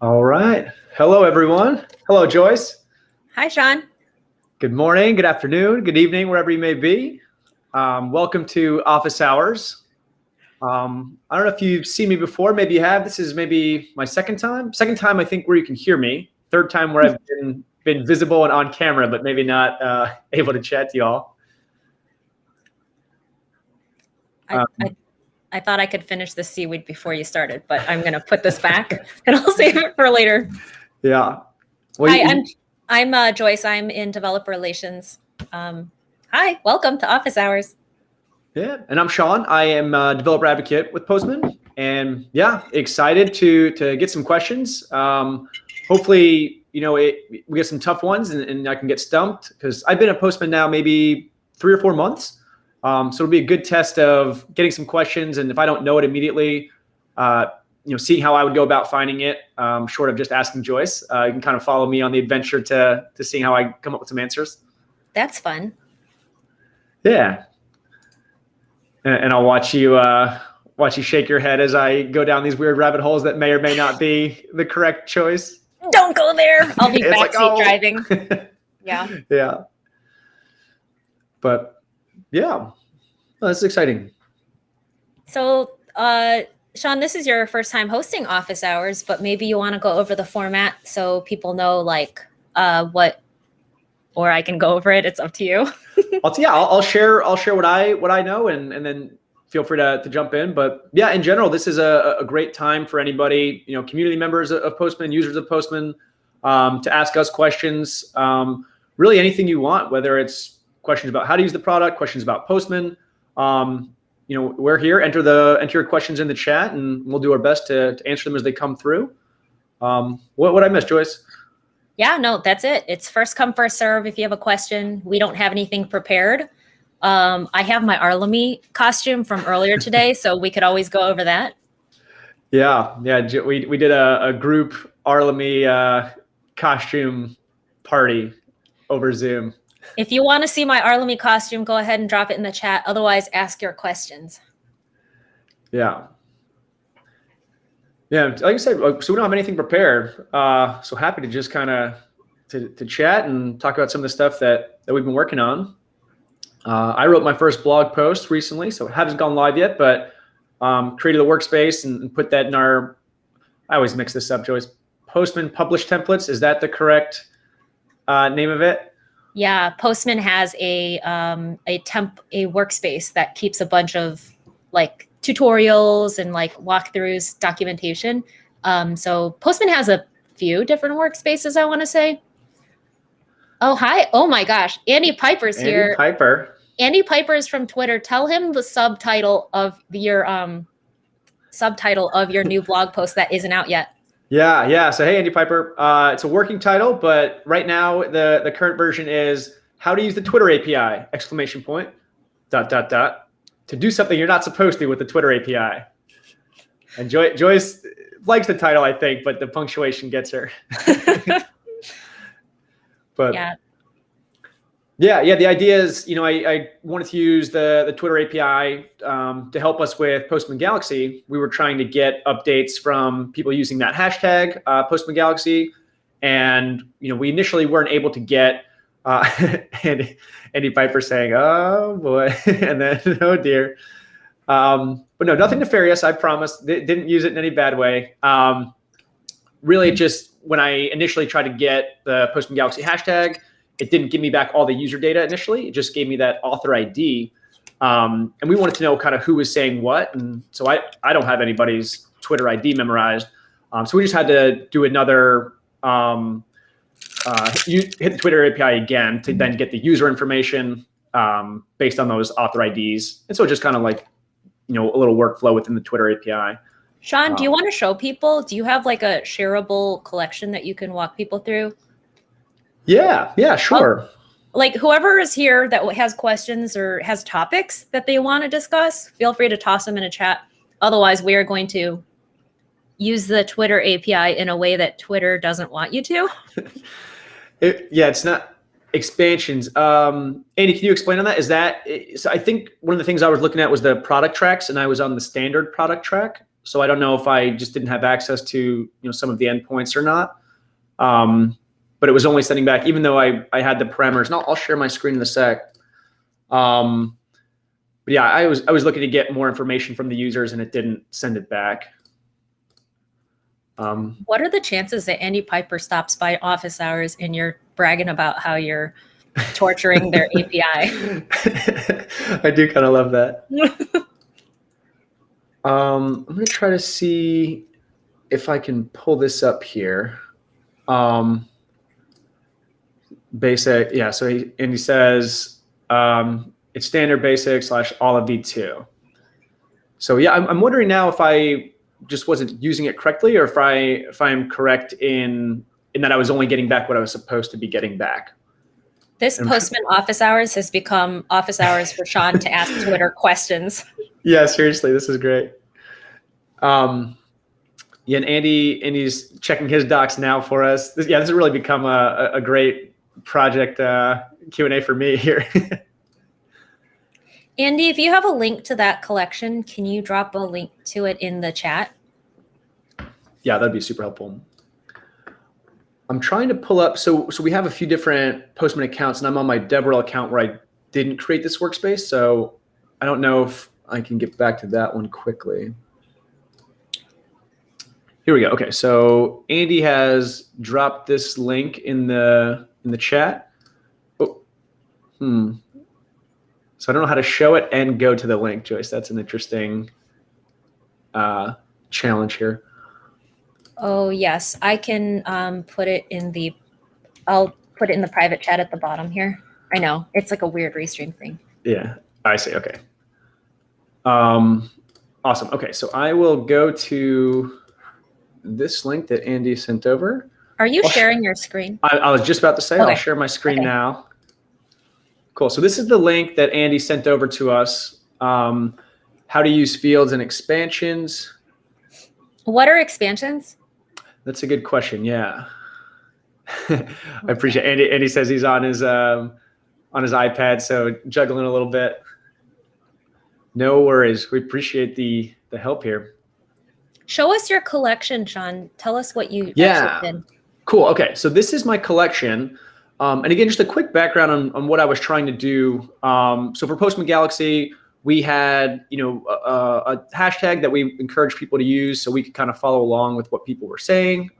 All right. Hello, everyone. Hello, Joyce. Hi, Sean. Good morning, good afternoon, good evening, wherever you may be. Welcome to Office Hours. I don't know if you've seen me before. Maybe you have. This is maybe my second time. Second time, I think, where you can hear me. Third time where I've been visible and on camera, but maybe not able to chat to y'all. I thought I could finish the seaweed before you started, but I'm going to put this back and I'll save it for later. Yeah. Well, Hi, I'm Joyce. I'm in developer relations. Hi, welcome to Office Hours. Yeah, and I'm Sean. I am a developer advocate with Postman, and yeah, excited to get some questions. Hopefully, we get some tough ones, and I can get stumped because I've been a Postman now maybe 3 or 4 months. So it'll be a good test of getting some questions, and if I don't know it immediately, seeing how I would go about finding it, short of just asking Joyce. You can kind of follow me on the adventure to seeing how I come up with some answers. That's fun. Yeah, and I'll watch you shake your head as I go down these weird rabbit holes that may or may not be the correct choice. Don't go there. I'll be backseat driving. Yeah. Yeah. But yeah, that's exciting. So, Sean, this is your first time hosting Office Hours, but maybe you want to go over the format so people know what, or I can go over it. It's up to you. I'll share what I know, and then feel free to jump in. But yeah, in general, this is a great time for anybody, community members of Postman, users of Postman, to ask us questions. Really anything you want, whether it's questions about how to use the product, questions about Postman. We're here. Enter your questions in the chat, and we'll do our best to answer them as they come through. What I missed, Joyce? Yeah, no, that's it. It's first come, first serve. If you have a question, we don't have anything prepared. I have my Arlemy costume from earlier today, so we could always go over that. Yeah. We did a group Arlemy costume party over Zoom. If you want to see my Arlemy costume, go ahead and drop it in the chat. Otherwise, ask your questions. Yeah. Yeah, like I said, so we don't have anything prepared. So happy to just kind of to chat and talk about some of the stuff that we've been working on. I wrote my first blog post recently, so it hasn't gone live yet, but created a workspace and put that in our, I always mix this up, Joyce, Postman publish templates. Is that the correct name of it? Yeah, Postman has a workspace that keeps a bunch of tutorials and walkthroughs, documentation. So Postman has a few different workspaces, I want to say. Oh, hi. Oh my gosh. Andy Piper's here. Andy Piper is from Twitter. Tell him the subtitle of your new blog post that isn't out yet. Yeah. So hey, Andy Piper. It's a working title, but right now the current version is how to use the Twitter API! ! To do something you're not supposed to with the Twitter API. And Joyce likes the title, I think, but the punctuation gets her. But yeah. The idea is, I wanted to use the Twitter API to help us with Postman Galaxy. We were trying to get updates from people using that hashtag, Postman Galaxy. And, we initially weren't able to get Andy Piper saying, oh boy, and then, oh dear. But no, nothing nefarious, I promise. Didn't use it in any bad way. Really just when I initially tried to get the Postman Galaxy hashtag, it didn't give me back all the user data initially. It just gave me that author ID. And we wanted to know kind of who was saying what. And so I don't have anybody's Twitter ID memorized. So we just had to do another, you hit the Twitter API again to then get the user information based on those author IDs. And so just kind of like, a little workflow within the Twitter API. Sean, do you want to show people? Do you have like a shareable collection that you can walk people through? Yeah, sure. Like whoever is here that has questions or has topics that they want to discuss, feel free to toss them in a chat. Otherwise, we are going to use the Twitter API in a way that Twitter doesn't want you to. It's not expansions. Andy, can you explain on that? So I think one of the things I was looking at was the product tracks, and I was on the standard product track. So I don't know if I just didn't have access to some of the endpoints or not. But it was only sending back, even though I had the parameters. And I'll share my screen in a sec. But yeah, I was looking to get more information from the users, and it didn't send it back. What are the chances that Andy Piper stops by office hours and you're bragging about how you're torturing their API? I do kind of love that. I'm going to try to see if I can pull this up here. Basic, yeah. So Andy says it's standard basic / all of V2. So yeah, I'm wondering now if I just wasn't using it correctly, or if I'm correct in that I was only getting back what I was supposed to be getting back. This Postman office hours has become office hours for Sean to ask Twitter questions. Yeah, seriously, this is great. Yeah, and Andy's checking his docs now for us. This has really become a great project Q&A for me here. Andy, if you have a link to that collection, can you drop a link to it in the chat? Yeah, that'd be super helpful. I'm trying to pull up, so we have a few different Postman accounts, and I'm on my DevRel account where I didn't create this workspace, so I don't know if I can get back to that one quickly. Here we go. Okay, so Andy has dropped this link in the chat. Oh, So I don't know how to show it and go to the link, Joyce. That's an interesting challenge here. Oh yes, I can put it in the. I'll put it in the private chat at the bottom here. I know it's like a weird restream thing. Yeah, I see. Okay. Awesome. Okay, so I will go to this link that Andy sent over. Are you sharing your screen? I was just about to say, okay. I'll share my screen now. Cool. So this is the link that Andy sent over to us. How to use fields and expansions. What are expansions? That's a good question. Yeah. I appreciate it. Andy says he's on his iPad, so juggling a little bit. No worries. We appreciate the help here. Show us your collection, Sean. Tell us what you actually did. Cool. Okay. So this is my collection. And again, just a quick background on what I was trying to do. So for Postman Galaxy, we had a hashtag that we encouraged people to use so we could kind of follow along with what people were saying.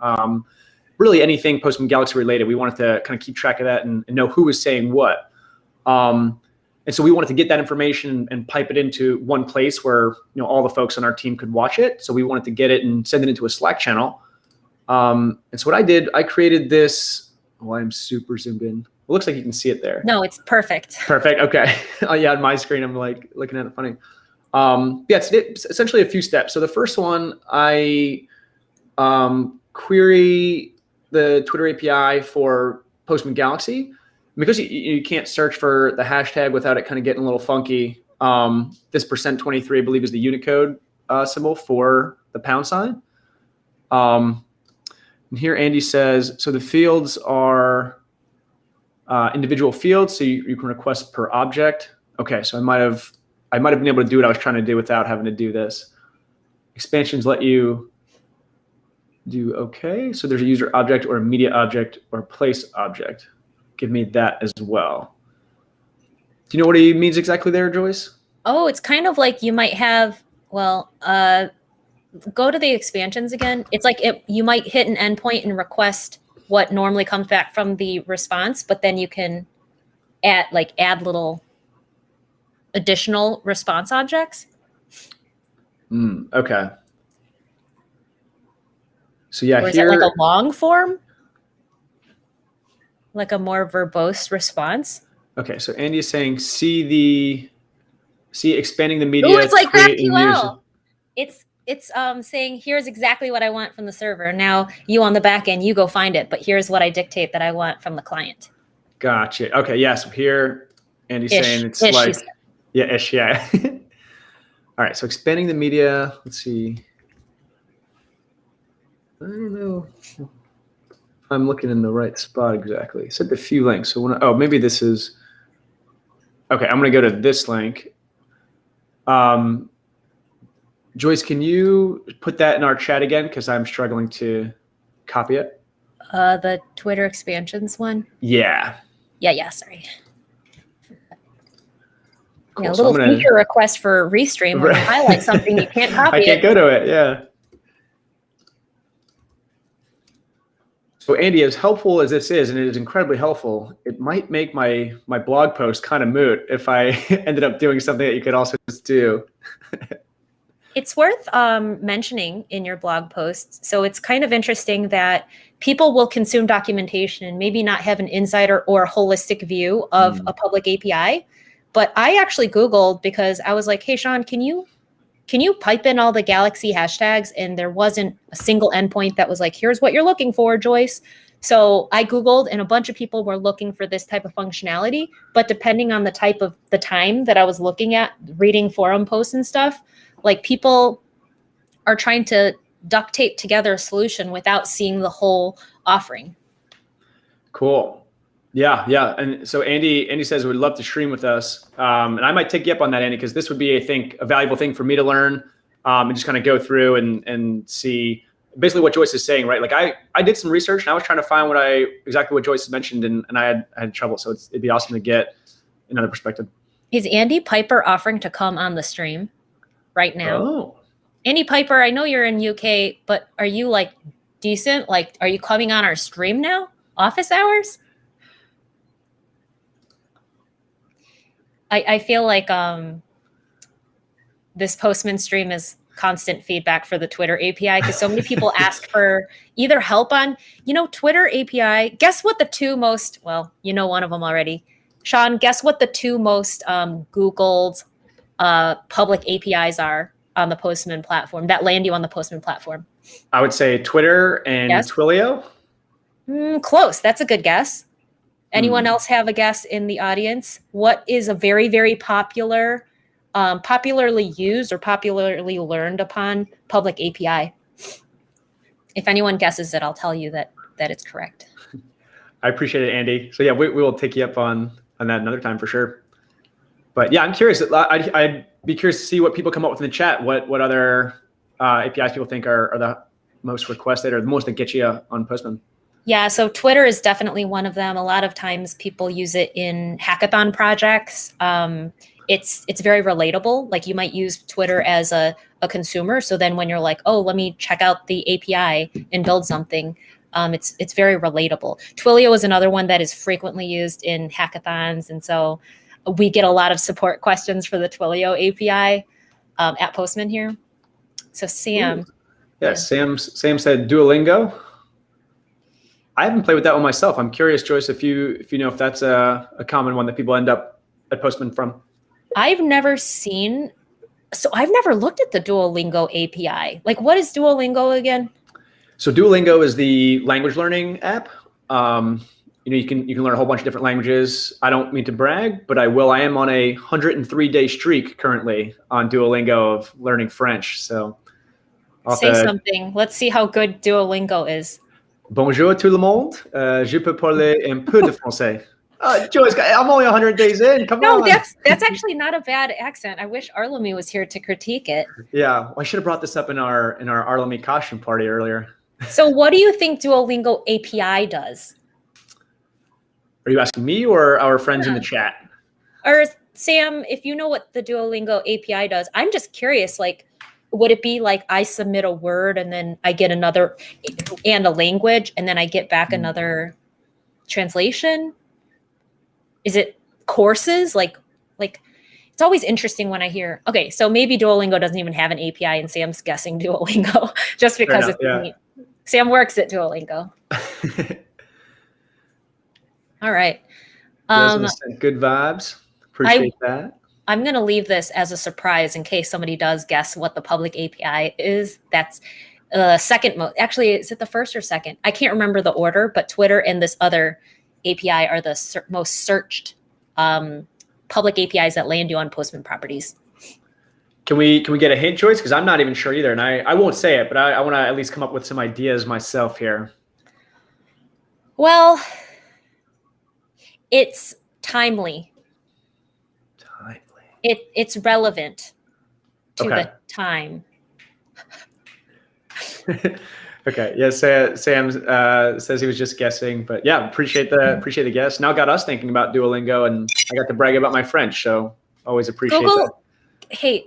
Really anything Postman Galaxy related, we wanted to kind of keep track of that and know who was saying what. And so we wanted to get that information and pipe it into one place where all the folks on our team could watch it. So we wanted to get it and send it into a Slack channel. And so what I did, I created this. Oh, I'm super zoomed in. It looks like you can see it there. No, it's perfect. Perfect. Okay. Oh, yeah, on my screen, I'm like looking at it funny. Yeah, it's essentially a few steps. So the first one, I query the Twitter API for Postman Galaxy. Because you can't search for the hashtag without it kind of getting a little funky. This %23, I believe, is the Unicode symbol for the £. And here Andy says, so the fields are individual fields, so you can request per object. Okay, so I might have been able to do what I was trying to do without having to do this. Expansions let you do okay. So there's a user object or a media object or a place object. Give me that as well. Do you know what he means exactly there, Joyce? Oh, it's kind of like you might have, well, go to the expansions again. It's like you might hit an endpoint and request what normally comes back from the response, but then you can add little additional response objects. Okay. So yeah, Or is here, it like a long form? Like a more verbose response? okay, so Andy is saying, see expanding the media Ooh, it's to like create and use. GraphQL. It's saying, here's exactly what I want from the server. Now you on the back end, you go find it, but here's what I dictate that I want from the client. Gotcha. Okay, yeah, so here Andy's saying it's Ish, like, she said. yeah, ish, yeah. All right, so expanding the media, let's see. I don't know if I'm looking in the right spot exactly. It said a few links. So oh, maybe this is, okay, I'm gonna go to this link. Joyce, can you put that in our chat again? Because I'm struggling to copy it. The Twitter expansions one? Yeah. Yeah, sorry. Cool. Yeah, a So little feature request for Restream where you highlight something you can't copy I can't go to it, yeah. So Andy, as helpful as this is, and it is incredibly helpful, it might make my blog post kind of moot if I ended up doing something that you could also just do. It's worth mentioning in your blog posts. So it's kind of interesting that people will consume documentation and maybe not have an insider or holistic view of a public API. But I actually Googled because I was like, hey, Sean, can you pipe in all the Galaxy hashtags? And there wasn't a single endpoint that was like, here's what you're looking for, Joyce. So I Googled and a bunch of people were looking for this type of functionality. But depending on the type of the time that I was looking at, reading forum posts and stuff, like people are trying to duct tape together a solution without seeing the whole offering. Cool. Yeah. And so Andy says would love to stream with us. And I might take you up on that, Andy, because this would be, I think, a valuable thing for me to learn and just kind of go through and see basically what Joyce is saying, right? Like I did some research and I was trying to find exactly what Joyce mentioned and I had trouble. So it'd be awesome to get another perspective. Is Andy Piper offering to come on the stream right now? Oh. Andy Piper, I know you're in UK, but are you like decent? Like, are you coming on our stream now? Office hours? I feel like this Postman stream is constant feedback for the Twitter API because so many people ask for either help on, Twitter API. Guess what the two most, well, one of them already. Sean, guess what the two most Googled public APIs are on the Postman platform that land you on the Postman platform? I would say Twitter and Yes. Twilio. Close. That's a good guess. Anyone else have a guess in the audience? What is a very, very popular, popularly used or popularly learned upon public API? If anyone guesses it, I'll tell you that it's correct. I appreciate it, Andy. So yeah, we will take you up on that another time for sure. But yeah, I'm curious. I'd be curious to see what people come up with in the chat. What other APIs people think are the most requested or the most that get you on Postman? Yeah, so Twitter is definitely one of them. A lot of times people use it in hackathon projects. It's very relatable. Like you might use Twitter as a consumer. So then when you're like, oh, let me check out the API and build something, it's very relatable. Twilio is another one that is frequently used in hackathons. And so we get a lot of support questions for the Twilio API at Postman here. So Sam. Yeah, Sam said DuoLingo. I haven't played with that one myself. I'm curious, Joyce, if you know if that's a common one that people end up at Postman from. I've never looked at the DuoLingo API. Like, what is DuoLingo again? So DuoLingo is the language learning app. You can learn a whole bunch of different languages. I don't mean to brag, but I will. I am on a 103-day streak currently on DuoLingo of learning French. So say something. Let's see how good DuoLingo is. Bonjour tout le monde. Je peux parler un peu de français. Joyce, I'm only 100 days in. Come on. No, that's actually not a bad accent. I wish Arlemy was here to critique it. Yeah, well, I should have brought this up in our Arlemy costume party earlier. So what do you think DuoLingo API does? Are you asking me or our friends in the chat? Or Sam, if you know what the DuoLingo API does, I'm just curious, like, would it be like I submit a word and then I get another and a language and then I get back another translation? Is it courses? Like it's it's always interesting when I hear, okay, so maybe Duolingo doesn't even have an API and Sam's guessing Duolingo just because it's neat. Sam works at Duolingo. All right. Good vibes. Appreciate that. I'm going to leave this as a surprise in case somebody does guess what the public API is. That's second most. Actually, is it the first or second? I can't remember the order, but Twitter and this other API are the most searched public APIs that land you on Postman properties. Can we get a hint, Joyce? Because I'm not even sure either, and I won't say it, but I want to at least come up with some ideas myself here. Well, it's timely. It's relevant to the time. Okay. Yeah. Sam says he was just guessing, but yeah, appreciate the guess. Now got us thinking about Duolingo, and I got to brag about my French, so always appreciate that. Hey,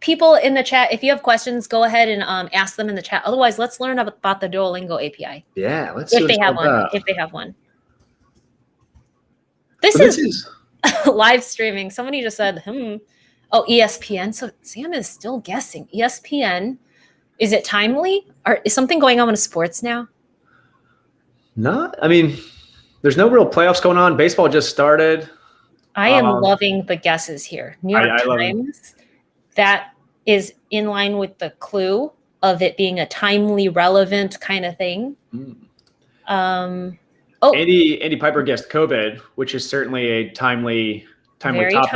people in the chat, if you have questions, go ahead and ask them in the chat. Otherwise, let's learn about the Duolingo API. Yeah, let's see if they have one. If they have one. This is live streaming. Somebody just said, Oh, ESPN. So Sam is still guessing. ESPN. Is it timely? Or is something going on in sports now? No, I mean, there's no real playoffs going on. Baseball just started. I am loving the guesses here. New York Times. That is in line with the clue of it being a timely, relevant kind of thing. Andy Piper guessed COVID, which is certainly a timely very topic.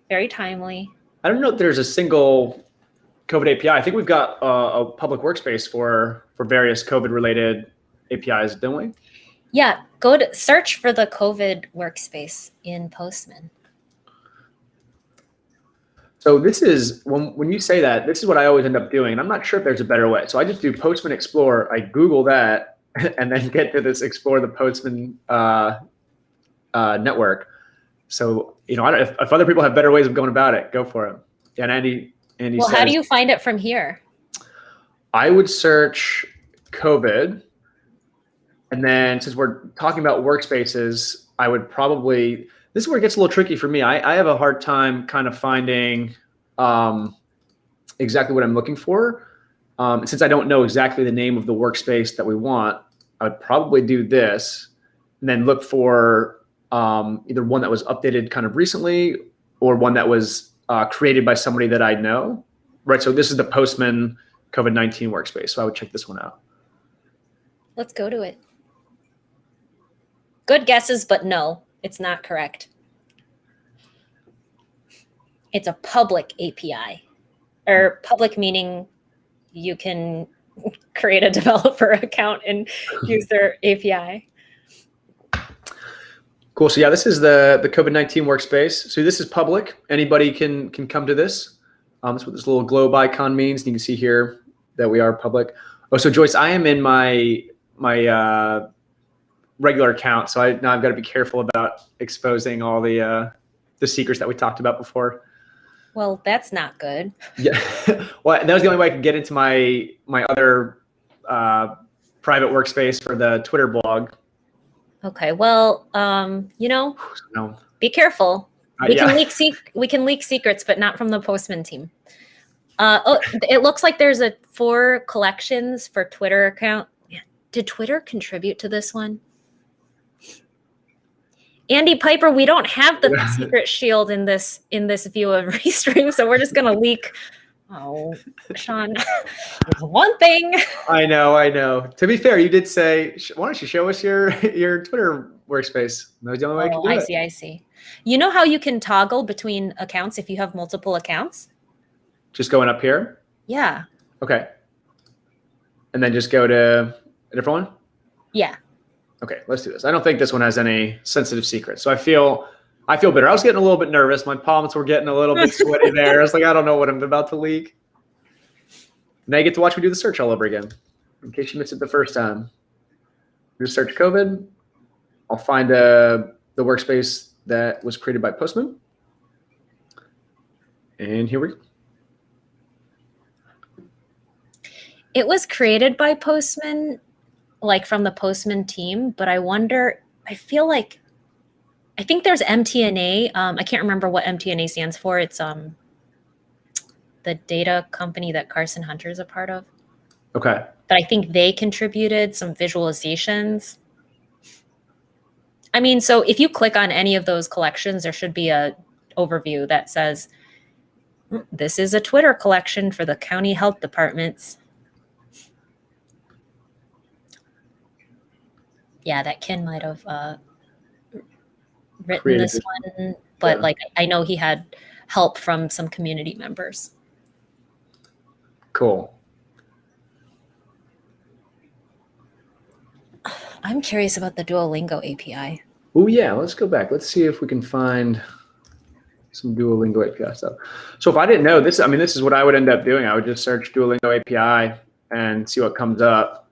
Very timely. I don't know if there's a single COVID API. I think we've got a public workspace for various COVID-related APIs, don't we? Yeah, go to search for the COVID workspace in Postman. So this is, when you say that, this is what I always end up doing. And I'm not sure if there's a better way. So I just do Postman Explorer. I Google that and then get to this Explore the Postman network. So, I don't know if other people have better ways of going about it, go for it. Yeah, and Andy well, says, how do you find it from here? I would search COVID. And then since we're talking about workspaces, I would probably, this is where it gets a little tricky for me. I have a hard time kind of finding exactly what I'm looking for. Since I don't know exactly the name of the workspace that we want, I would probably do this and then look for either one that was updated kind of recently or one that was created by somebody that I know. Right. So this is the Postman COVID-19 workspace. So I would check this one out. Let's go to it. Good guesses, but no, it's not correct. It's a public API, or public meaning you can create a developer account and use their API. Cool. So yeah, this is the COVID-19 workspace. So this is public. Anybody can come to this. That's what this little globe icon means. You can see here that we are public. Oh, so Joyce, I am in my regular account, so now I've got to be careful about exposing all the secrets that we talked about before. Well, that's not good. Yeah. Well, that was the only way I could get into my other private workspace for the Twitter blog. Okay. Well, be careful. We can leak secrets, but not from the Postman team. It looks like there's 4 collections for Twitter account. Did Twitter contribute to this one? Andy Piper, we don't have the secret shield in this view of Restream, so we're just gonna leak. Oh, Sean, one thing. I know. To be fair, you did say, why don't you show us your Twitter workspace? That was the only way I could do it. I see. You know how you can toggle between accounts if you have multiple accounts? Just going up here? Yeah. Okay. And then just go to a different one? Yeah. Okay, let's do this. I don't think this one has any sensitive secrets. So I feel better. I was getting a little bit nervous. My palms were getting a little bit sweaty there. I was like, I don't know what I'm about to leak. Now you get to watch me do the search all over again, in case you missed it the first time. Just search COVID. I'll find the workspace that was created by Postman. And here we go. It was created by Postman, like from the Postman team, but I I think there's MTNA. I can't remember what MTNA stands for. It's the data company that Carson Hunter is a part of. Okay. But I think they contributed some visualizations. I mean, so if you click on any of those collections, there should be a overview that says, this is a Twitter collection for the county health departments. Yeah, that Ken might have written this one, but yeah. like I know he had help from some community members. Cool. I'm curious about the DuoLingo API. Oh yeah, let's go back. Let's see if we can find some DuoLingo API stuff. So if I didn't know this, I mean, this is what I would end up doing. I would just search DuoLingo API and see what comes up.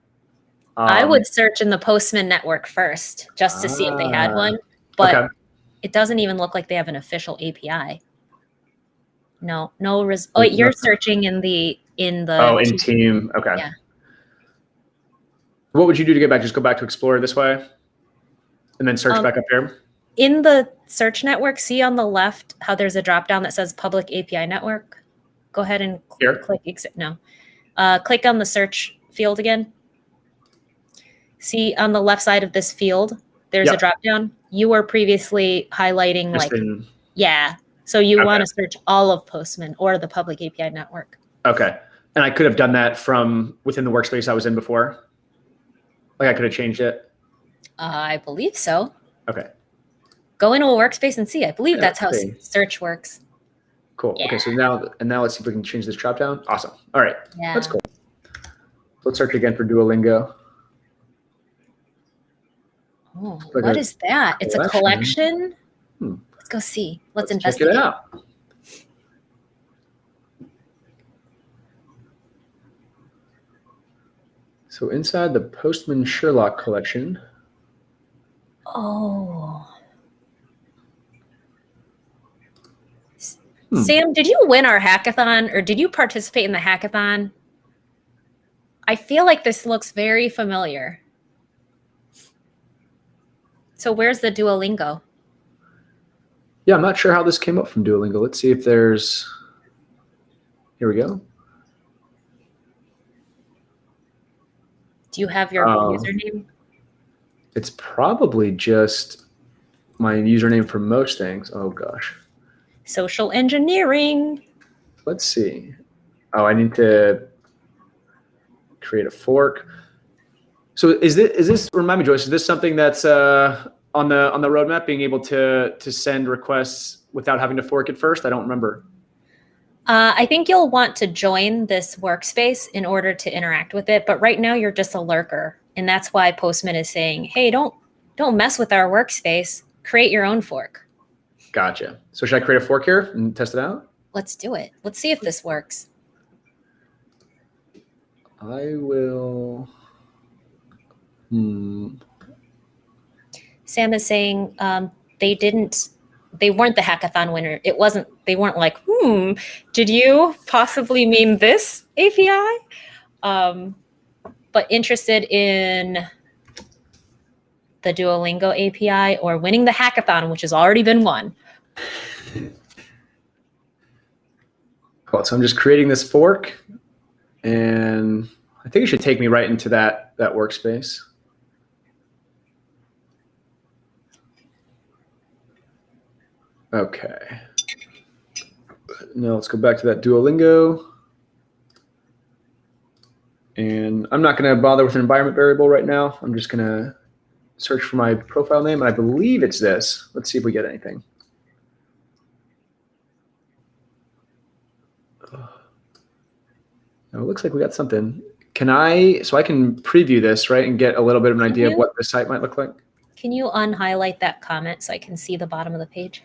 I would search in the Postman network first just to see if they had one, but okay. It doesn't even look like they have an official API. No. Oh, wait, you're searching in in team. Okay. Yeah. What would you do to get back? Just go back to Explorer this way, and then search back up here. In the search network, see on the left how there's a drop down that says Public API Network. Go ahead and click exit. No, click on the search field again. See on the left side of this field, there's a drop down. You were previously highlighting yeah. So you want to search all of Postman or the Public API Network. Okay. And I could have done that from within the workspace I was in before. Like I could have changed it. I believe so. Okay. Go into a workspace and see. I believe that's how search works. Cool. Yeah. Okay. So now let's see if we can change this drop down. Awesome. All right. Yeah. That's cool. Let's search again for DuoLingo. Oh, what is that? It's a collection. Let's go see. Let's investigate. Check it out. So inside the Postman Sherlock collection. Oh. Sam, did you win our hackathon or did you participate in the hackathon? I feel like this looks very familiar. So where's the DuoLingo? Yeah, I'm not sure how this came up from DuoLingo. Let's see if there's, here we go. Do you have your username? It's probably just my username for most things. Oh gosh. Social engineering. Let's see. Oh, I need to create a fork. So is this remind me, Joyce, is this something that's on the roadmap, being able to send requests without having to fork it first? I don't remember. I think you'll want to join this workspace in order to interact with it. But right now you're just a lurker. And that's why Postman is saying, hey, don't mess with our workspace. Create your own fork. Gotcha. So should I create a fork here and test it out? Let's do it. Let's see if this works. I will. Sam is saying they weren't the hackathon winner. They weren't like, did you possibly mean this API? But interested in the DuoLingo API or winning the hackathon, which has already been won. Cool. So I'm just creating this fork, and I think it should take me right into that workspace. Okay. Now let's go back to that DuoLingo. And I'm not going to bother with an environment variable right now. I'm just going to search for my profile name, and I believe it's this. Let's see if we get anything. No, it looks like we got something. So I can preview this, right, and get a little bit of an idea of what the site might look like? Can you unhighlight that comment so I can see the bottom of the page?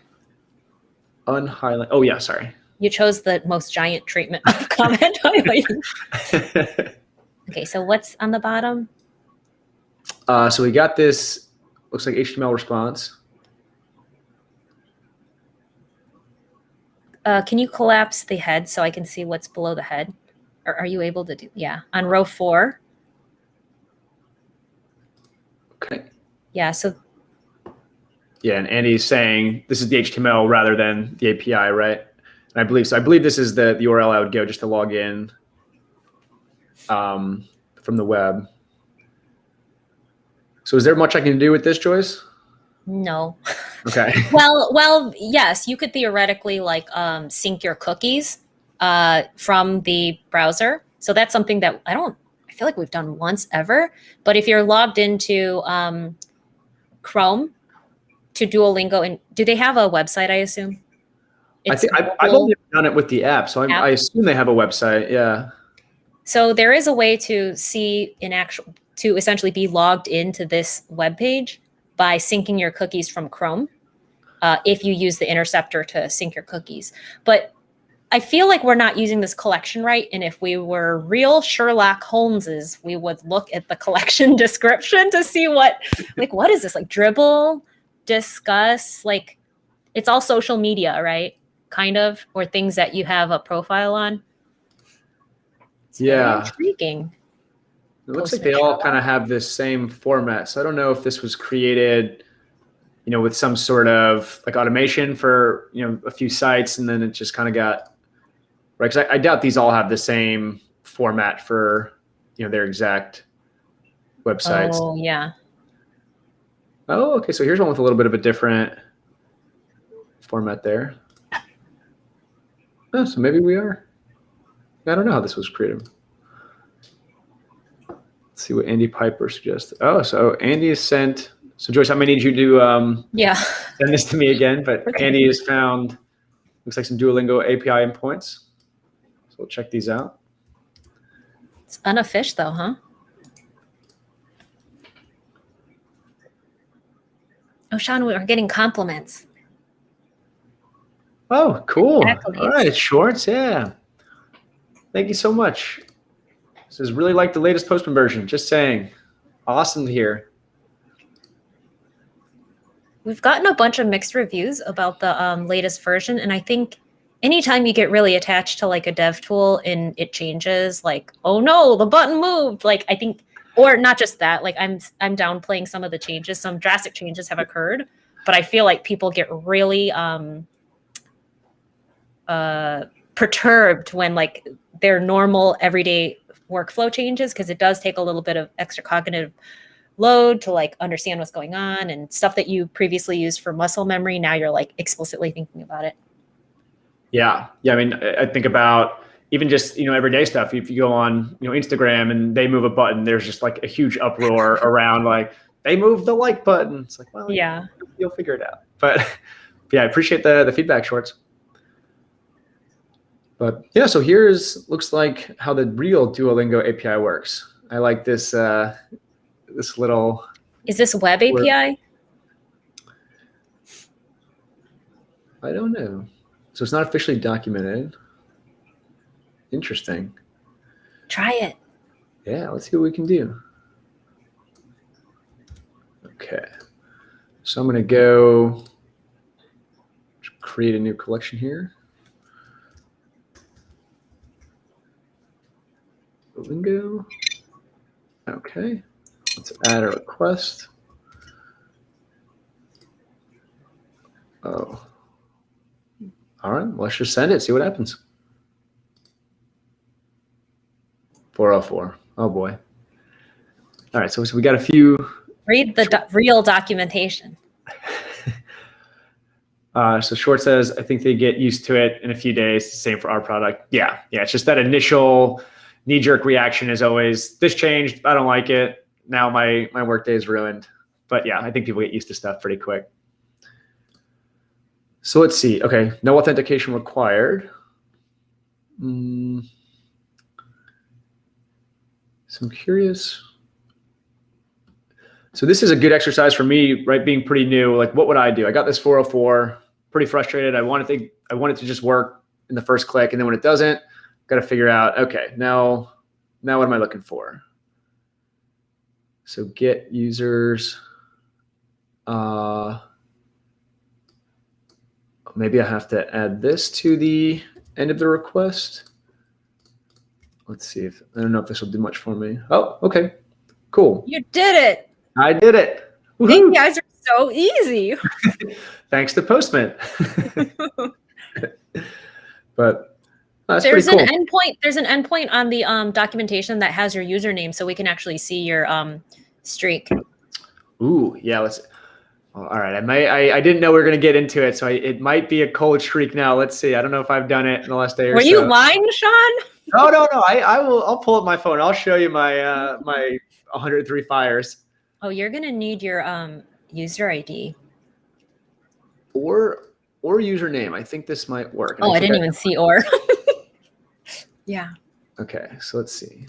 Unhighlight. Oh, yeah, sorry. You chose the most giant treatment of comment highlighting. Okay, so what's on the bottom? So we got this, looks like HTML response. Can you collapse the head so I can see what's below the head? Or are you able to do, yeah, on row 4. Okay. Yeah, so. Yeah, and Andy's saying this is the HTML rather than the API, right? And I believe so. I believe this is the URL I would go just to log in from the web. So is there much I can do with this, Joyce? No. Okay. Well, yes, you could theoretically like sync your cookies from the browser. So that's something that I feel like we've done once ever. But if you're logged into Chrome to Duolingo, and do they have a website? I assume. I think I've only done it with the app, so I assume they have a website. Yeah. So there is a way to see to essentially be logged into this web page by syncing your cookies from Chrome. If you use the Interceptor to sync your cookies, but I feel like we're not using this collection right. And if we were real Sherlock Holmeses, we would look at the collection description to see what is this, like dribble, discuss, like it's all social media, right? Kind of, or things that you have a profile on. It's very intriguing. It looks like they all kind of have this same format. So I don't know if this was created, with some sort of like automation for, a few sites, and then it just kind of got, right? Because I doubt these all have the same format for, their exact websites. Oh, yeah. Oh, okay. So here's one with a little bit of a different format there. Oh, so maybe we are. I don't know how this was created. Let's see what Andy Piper suggested. Oh, so Andy has sent. So Joyce, I'm gonna need you to send this to me again. But okay. Andy has found, looks like some DuoLingo API endpoints. So we'll check these out. It's unofficial though, huh? Oh, Sean, we are getting compliments. Oh, cool. All right, Shorts, yeah. Thank you so much. This is really like the latest Postman version, just saying. Awesome to hear. We've gotten a bunch of mixed reviews about the latest version, and I think anytime you get really attached to like a dev tool and it changes, like, oh no, the button moved, like I think, or not just that, like I'm downplaying some of the changes. Some drastic changes have occurred, but I feel like people get really perturbed when like their normal everyday workflow changes, because it does take a little bit of extra cognitive load to like understand what's going on, and stuff that you previously used for muscle memory, now you're like explicitly thinking about it. Yeah. I mean, I think about even just, everyday stuff. If you go on, Instagram and they move a button, there's just like a huge uproar around like they moved the like button. It's like, well, yeah, you'll figure it out. But yeah, I appreciate the feedback, Shorts. But yeah, so looks like how the real DuoLingo API works. I like this this little. Is this web API? I don't know. So it's not officially documented. Interesting. Try it. Yeah, let's see what we can do. Okay. So I'm going to go create a new collection here. DuoLingo. Okay. Let's add a request. Oh. All right. Let's just send it. See what happens. 404. Oh boy. All right. So we got a few. Read the real documentation. So Short says, I think they get used to it in a few days. The same for our product. Yeah. It's just that initial knee-jerk reaction is always, this changed. I don't like it. Now my workday is ruined. But yeah, I think people get used to stuff pretty quick. So let's see. Okay, no authentication required. So I'm curious. So this is a good exercise for me, right? Being pretty new, like what would I do? I got this 404, pretty frustrated. I want it to just work in the first click, and then when it doesn't, got to figure out, okay, now what am I looking for? So get users. Maybe I have to add this to the end of the request. Let's see if, I don't know if this will do much for me. Oh, okay, cool. You did it. I did it. Woohoo. You guys are so easy. Thanks to Postman. But that's There's pretty cool. an endpoint. There's an endpoint on the documentation that has your username, so we can actually see your streak. Ooh, yeah. All right. I didn't know we were going to get into it, so it might be a cold streak now. Let's see. I don't know if I've done it in the last day or so. Were you lying, Sean? No. I'll pull up my phone. I'll show you my my 103 fires. Oh, you're gonna need your user ID or username. I think this might work. Oh, I didn't even see or. Yeah. Okay, so let's see.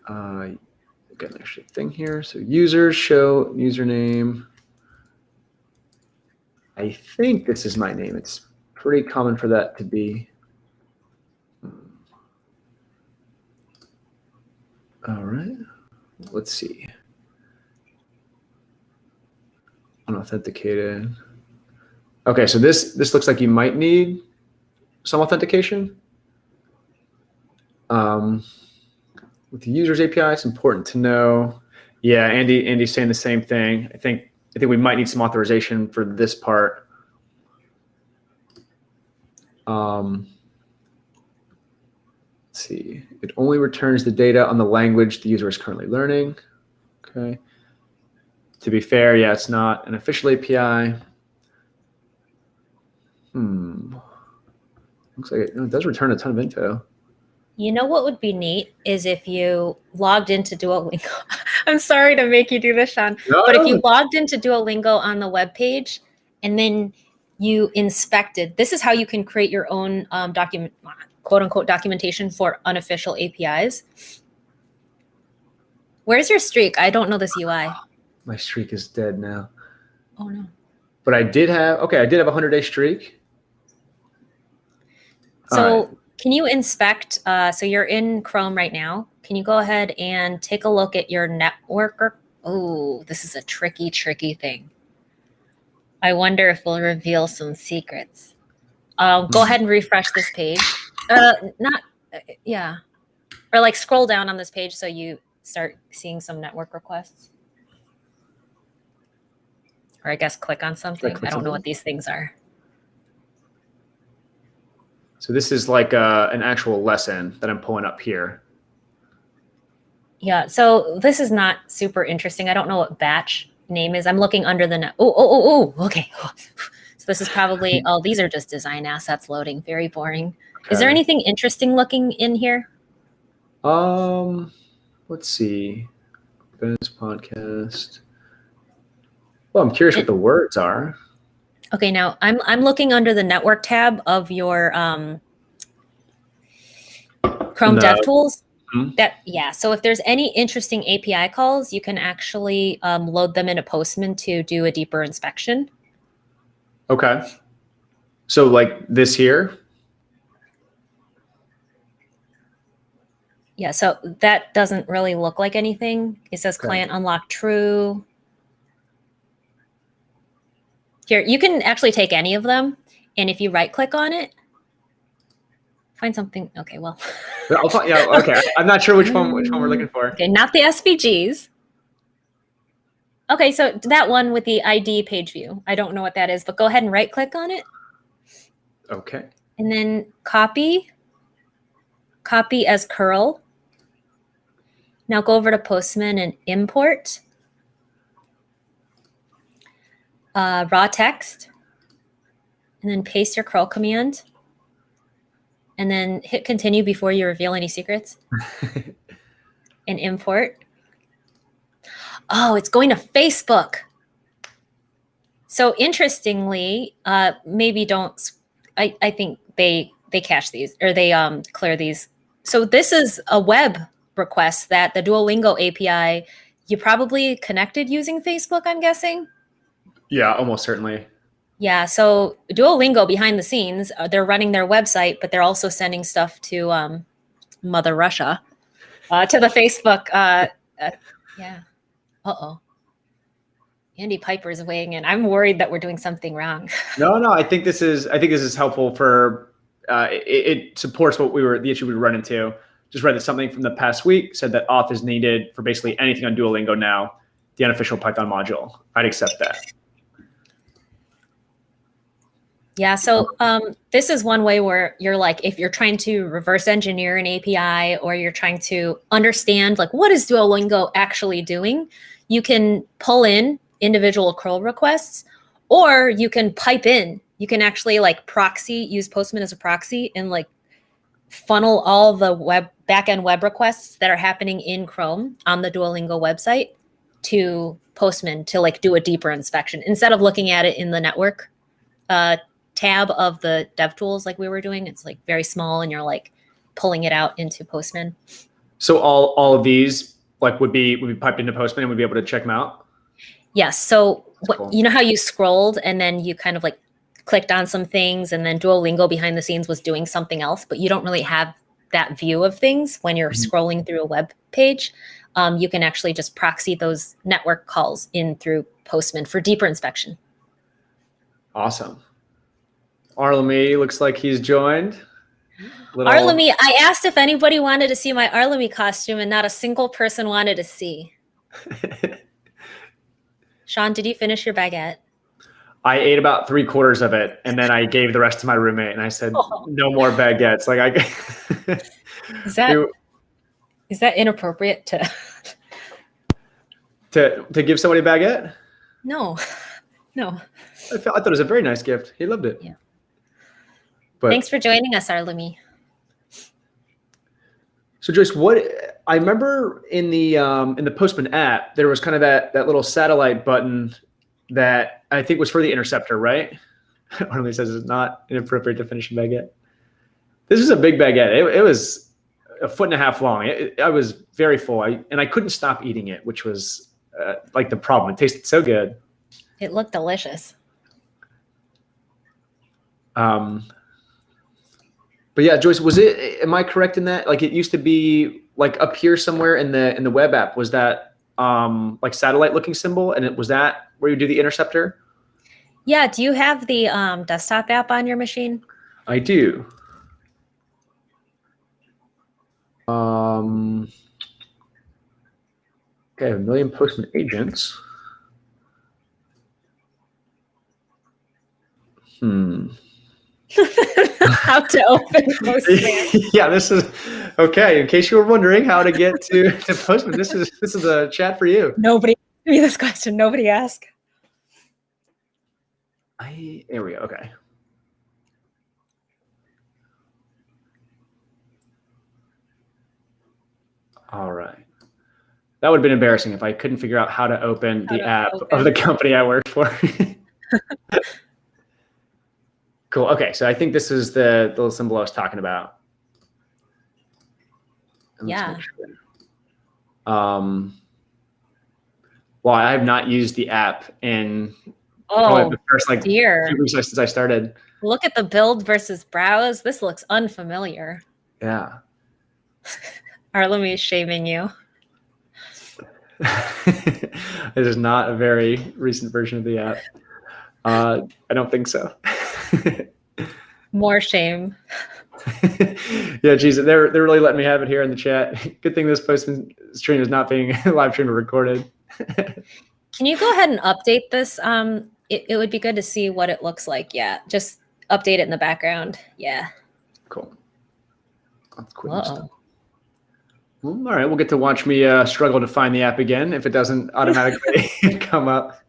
Got an extra thing here. So users show username. I think this is my name. It's pretty common for that to be. All right. Let's see. Unauthenticated. Okay, so this looks like you might need some authentication. With the users API, it's important to know. Yeah, Andy's saying the same thing. I think we might need some authorization for this part. Let's see. It only returns the data on the language the user is currently learning. Okay. To be fair, yeah, it's not an official API. Looks like it does return a ton of info. You know what would be neat is if you logged into DuoLingo. I'm sorry to make you do this, Sean, but if you logged into DuoLingo on the web page and then you inspected, this is how you can create your own quote unquote documentation for unofficial APIs. Where's your streak? I don't know this UI. My streak is dead now. Oh no. But I did have a 100-day streak. So can you inspect, so you're in Chrome right now. Can you go ahead and take a look at your network? Oh, this is a tricky thing. I wonder if we'll reveal some secrets. Go ahead and refresh this page. Yeah. Or like scroll down on this page so you start seeing some network requests. Or I guess click on something. I don't know what these things are. So this is like an actual lesson that I'm pulling up here. Yeah, so this is not super interesting. I don't know what batch name is. I'm looking under the net. Oh, okay. So this is probably, these are just design assets loading. Very boring. Okay. Is there anything interesting looking in here? Let's see. Best podcast. Well, I'm curious what the words are. Okay, now I'm looking under the network tab of your Chrome DevTools. Mm-hmm. So if there's any interesting API calls, you can actually load them into Postman to do a deeper inspection. Okay. So like this here? Yeah, so that doesn't really look like anything. It says client unlock true. Here, you can actually take any of them, and if you right-click on it, find something. Okay, well. Yeah, okay. I'm not sure which one we're looking for. Okay, not the SVGs. Okay, so that one with the ID page view. I don't know what that is, but go ahead and right-click on it. Okay. And then copy as curl. Now go over to Postman and import. Raw text, and then paste your curl command, and then hit continue before you reveal any secrets. And import. Oh, it's going to Facebook. So interestingly, maybe don't. I think they cache these, or they clear these. So this is a web request that the DuoLingo API you probably connected using Facebook, I'm guessing. Yeah, almost certainly. Yeah, so DuoLingo behind the scenes, they're running their website, but they're also sending stuff to Mother Russia, to the Facebook. Yeah. Uh-oh. Andy Piper is weighing in. I'm worried that we're doing something wrong. No. I think this is helpful for. It supports the issue we run into. Just read that something from the past week said that auth is needed for basically anything on DuoLingo now. the unofficial Python module. I'd accept that. Yeah, so this is one way where you're like, if you're trying to reverse engineer an API or you're trying to understand like what is DuoLingo actually doing, you can pull in individual curl requests, or you can pipe in. You can actually like use Postman as a proxy and like funnel all the backend web requests that are happening in Chrome on the DuoLingo website to Postman to like do a deeper inspection instead of looking at it in the network tab of the DevTools like we were doing. It's like very small and you're like pulling it out into Postman. So all of these like would be piped into Postman and we'd be able to check them out? Yes. So Cool. you know how you scrolled and then you kind of like clicked on some things and then DuoLingo behind the scenes was doing something else, but you don't really have that view of things when you're scrolling through a web page. You can actually just proxy those network calls in through Postman for deeper inspection. Awesome. Arlemy looks like he's joined. Arlemy, I asked if anybody wanted to see my Arlemy costume and not a single person wanted to see. Sean, did you finish your baguette? I ate about 3/4 of it, and then I gave the rest to my roommate, and I said, "No more baguettes." Like is that inappropriate to give somebody a baguette? No. I thought it was a very nice gift. He loved it. Yeah. But, thanks for joining us, Arlemy. So Joyce, I remember in the Postman app, there was kind of that little satellite button that I think was for the Interceptor, right? Arlemy says it's not inappropriate to finish a baguette. This is a big baguette. It was 1.5 feet long. I was very full, and I couldn't stop eating it, which was like the problem. It tasted so good. It looked delicious. But yeah, Joyce, am I correct in that? Like it used to be like up here somewhere in the web app, was that like satellite looking symbol? And was that where you do the Interceptor? Yeah. Do you have the desktop app on your machine? I do. Okay, 1 million Postman agents. How to open Postman. Yeah, this is okay. In case you were wondering how to get to Postman, this is a chat for you. Nobody asked me this question. Nobody asked. There we go. Okay. All right. That would have been embarrassing if I couldn't figure out how to open the app of the company I work for. Cool. Okay, so I think this is the little symbol I was talking about. Yeah. Well, I have not used the app in probably the first like 2 weeks since I started. Look at the build versus browse. This looks unfamiliar. Yeah. Arlemy is shaming you. This is not a very recent version of the app. I don't think so. More shame. Yeah, geez, they're really letting me have it here in the chat. Good thing this Postman stream is not being live streamed or recorded. Can you go ahead and update this? It would be good to see what it looks like. Yeah, just update it in the background. Yeah. Cool. That's quick stuff. Well, all right, we'll get to watch me struggle to find the app again if it doesn't automatically come up.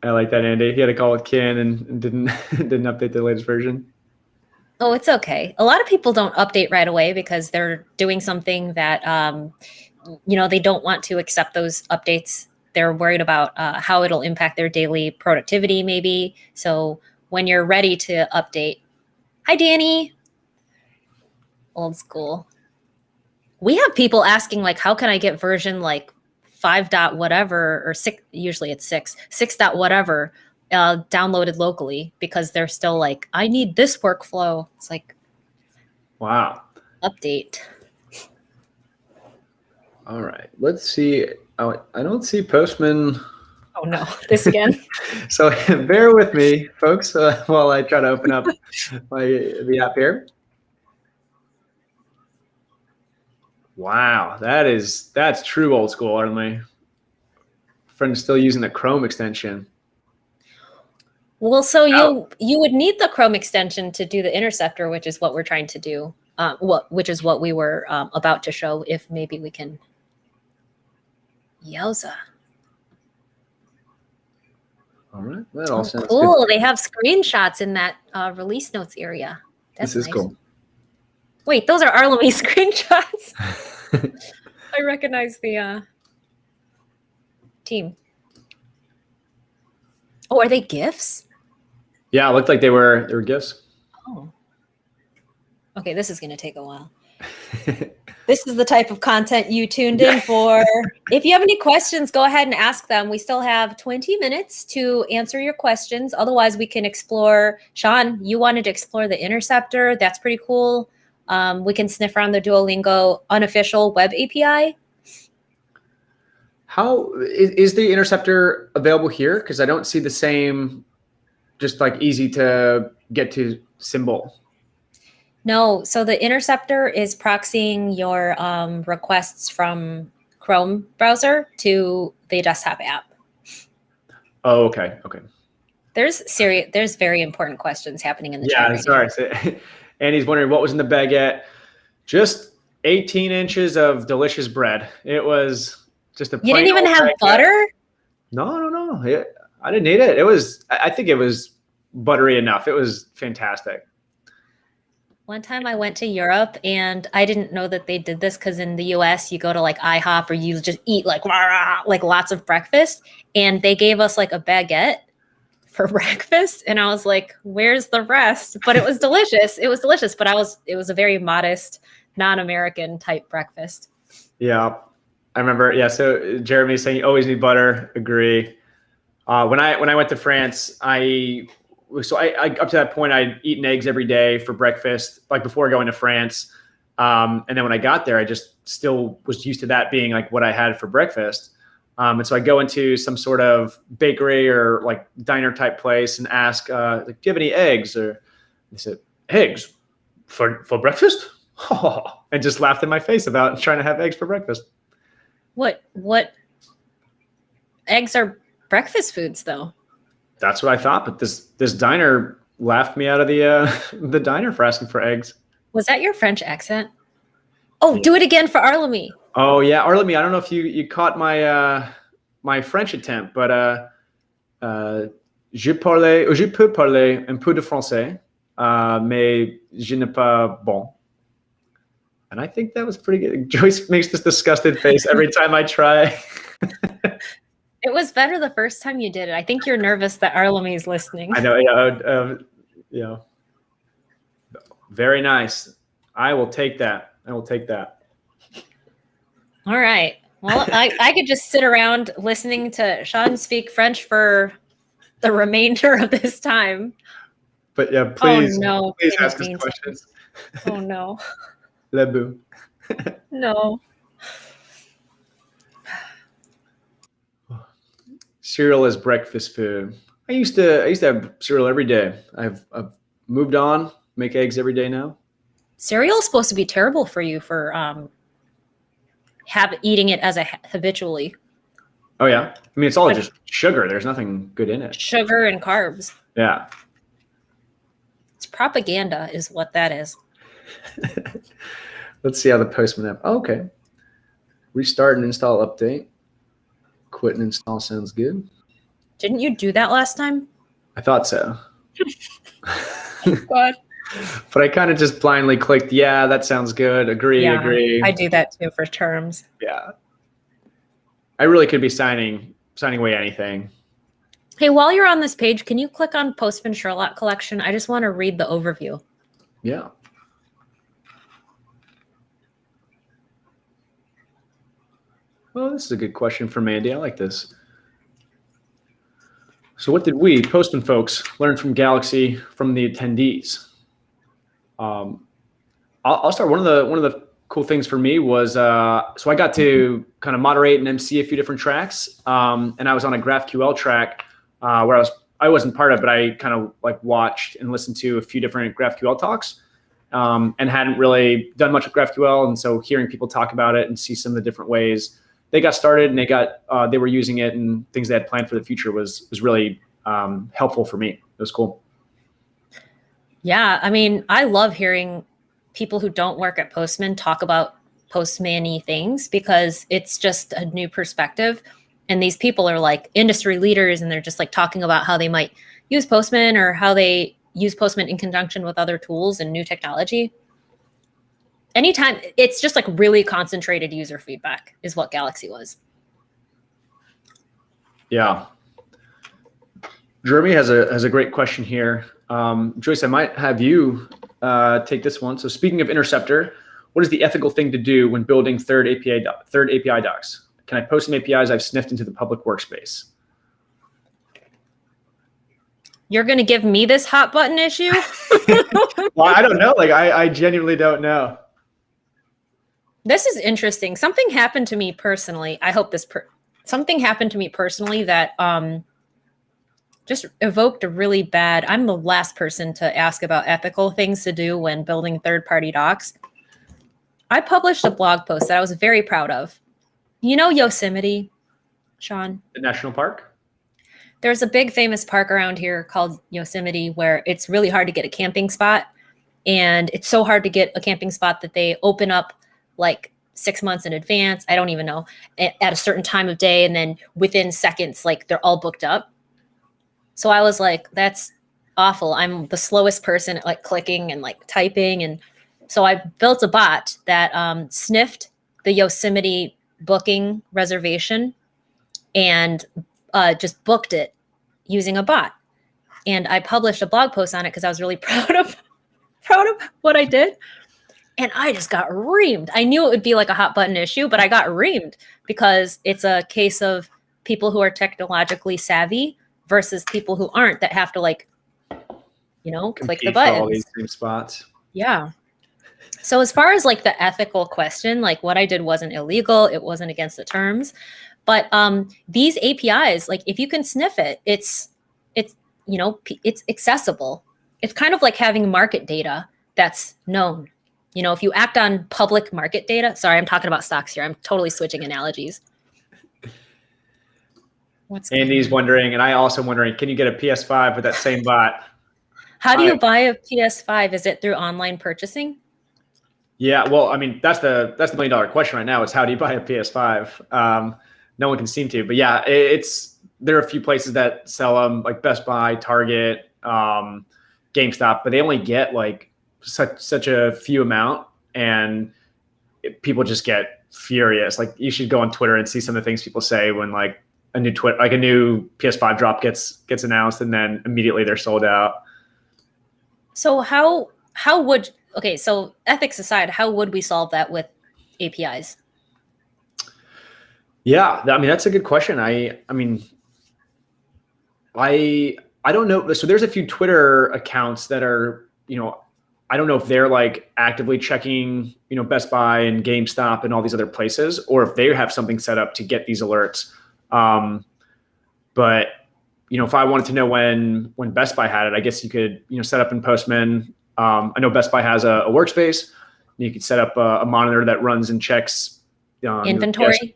I like that, Andy. He had a call with Ken and didn't update the latest version. Oh, it's okay. A lot of people don't update right away because they're doing something that they don't want to accept those updates. They're worried about how it'll impact their daily productivity, maybe. So when you're ready to update, hi, Danny. Old school. We have people asking like, how can I get version like 5 dot whatever or 6? Usually it's 6 dot whatever downloaded locally because they're still like, I need this workflow. It's like, wow. Update. All right, let's see. Oh, I don't see Postman. Oh no, this again. So bear with me, folks, while I try to open up the app here. Wow, that's true old school. Are my friends still using the Chrome extension? Well, so you would need the Chrome extension to do the Interceptor, which is what we're trying to do. Which is what we were about to show. If maybe we can. Yowza! All right, that all sounds cool. good. They have screenshots in that release notes area. That's This is nice. cool. Wait, those are Arlemy screenshots. I recognize the team. Oh, are they GIFs? Yeah, it looked like they were GIFs. Oh. Okay, this is going to take a while. This is the type of content you tuned in for. If you have any questions, go ahead and ask them. We still have 20 minutes to answer your questions. Otherwise, we can explore. Sean, you wanted to explore the Interceptor. That's pretty cool. We can sniff around the DuoLingo unofficial web API. How is the Interceptor available here? Because I don't see the same, just like easy to get to symbol. No, so the Interceptor is proxying your requests from Chrome browser to the desktop app. Oh, okay. There's very important questions happening in the chat. Yeah, sorry. So, Andy's wondering what was in the baguette. Just 18 inches of delicious bread. It was just a. You didn't even have butter? No. I didn't eat it. It was. I think it was buttery enough. It was fantastic. One time I went to Europe and I didn't know that they did this because in the US you go to like IHOP or you just eat like lots of breakfast, and they gave us like a baguette for breakfast and I was like, where's the rest? But it was delicious. It was delicious, but it was a very modest non-American type breakfast. Yeah. I remember. Yeah. So Jeremy's saying you always need butter. Agree. When I went to France, I up to that point, I'd eaten eggs every day for breakfast, like before going to France. And then when I got there, I just still was used to that being like what I had for breakfast. And so I go into some sort of bakery or like diner type place and ask, like, do you have any eggs? Or they said, eggs for breakfast? And just laughed in my face about trying to have eggs for breakfast. What eggs are breakfast foods though? That's what I thought, but this diner laughed me out of the diner for asking for eggs. Was that your French accent? Oh, do it again for Arlemy. Oh yeah, Arlemy. I don't know if you caught my my French attempt, but je peux parler un peu de français, mais je n'ai pas bon. And I think that was pretty good. Joyce makes this disgusted face every time I try. It was better the first time you did it. I think you're nervous that Arlemy is listening. I know. Yeah. Very nice. I will take that. All right. Well, I could just sit around listening to Sean speak French for the remainder of this time. But yeah, please ask us mean questions. Oh no. Le bout. No. Cereal is breakfast food. I used to have cereal every day. I've moved on, make eggs every day now. Cereal is supposed to be terrible for you for eating it as a habitually. Oh yeah, I mean it's all just sugar. There's nothing good in it. Sugar and carbs. Yeah. It's propaganda, is what that is. Let's see how the Postman app. Oh, okay. Restart and install update. Quit and install sounds good. Didn't you do that last time? I thought so. God. But I kind of just blindly clicked, yeah, that sounds good. Agree. I do that too for terms. Yeah. I really could be signing away anything. Hey, while you're on this page, can you click on Postman Sherlock collection? I just want to read the overview. Yeah. Well, this is a good question from Andy. I like this. So what did we, Postman folks, learn from Galaxy from the attendees? I'll start. One of the cool things for me was, so I got to kind of moderate and MC a few different tracks. And I was on a GraphQL track where I wasn't part of, but I kind of like watched and listened to a few different GraphQL talks. and hadn't really done much with GraphQL. And so hearing people talk about it and see some of the different ways they got started and they were using it and things they had planned for the future was really helpful for me. It was cool. Yeah, I mean, I love hearing people who don't work at Postman talk about Postman-y things because it's just a new perspective. And these people are like industry leaders and they're just like talking about how they might use Postman or how they use Postman in conjunction with other tools and new technology. Anytime, it's just like really concentrated user feedback is what Galaxy was. Yeah. Jeremy has a great question here. Joyce, I might have you take this one. So speaking of Interceptor, what is the ethical thing to do when building third API docs? Can I post some APIs I've sniffed into the public workspace? You're going to give me this hot button issue? Well, I don't know. Like, I genuinely don't know. This is interesting. Something happened to me personally. I hope something happened to me personally that just evoked a really bad. I'm the last person to ask about ethical things to do when building third-party docs. I published a blog post that I was very proud of. You know Yosemite, Sean? The national park? There's a big famous park around here called Yosemite where it's really hard to get a camping spot. And it's so hard to get a camping spot that they open up like 6 months in advance. I don't even know, at a certain time of day. And then within seconds, like they're all booked up. So I was like, that's awful. I'm the slowest person at like clicking and like typing. And so I built a bot that sniffed the Yosemite booking reservation and just booked it using a bot. And I published a blog post on it because I was really proud of what I did. And I just got reamed. I knew it would be like a hot button issue, but I got reamed because it's a case of people who are technologically savvy versus people who aren't that have to like, click the buttons. All these same spots. Yeah. So as far as like the ethical question, like what I did wasn't illegal. It wasn't against the terms. But these APIs, like if you can sniff it, it's accessible. It's kind of like having market data that's known. If you act on public market data, sorry, I'm talking about stocks here. I'm totally switching analogies. Andy's wondering, and I also wondering, can you get a PS5 with that same bot? How do you buy a PS5? Is it through online purchasing? Yeah, well, I mean, that's the $1 million question right now is how do you buy a PS5? No one can seem to, but yeah, there are a few places that sell them like Best Buy, Target, GameStop, but they only get like such a few amount and people just get furious. Like you should go on Twitter and see some of the things people say when like a new PS5 drop gets announced and then immediately they're sold out. So so ethics aside, how would we solve that with APIs? Yeah, I mean, that's a good question. I don't know. So there's a few Twitter accounts that are, I don't know if they're like actively checking, Best Buy and GameStop and all these other places, or if they have something set up to get these alerts. But, if I wanted to know when Best Buy had it, I guess you could, set up in Postman. I know Best Buy has a workspace. You could set up a monitor that runs and checks inventory.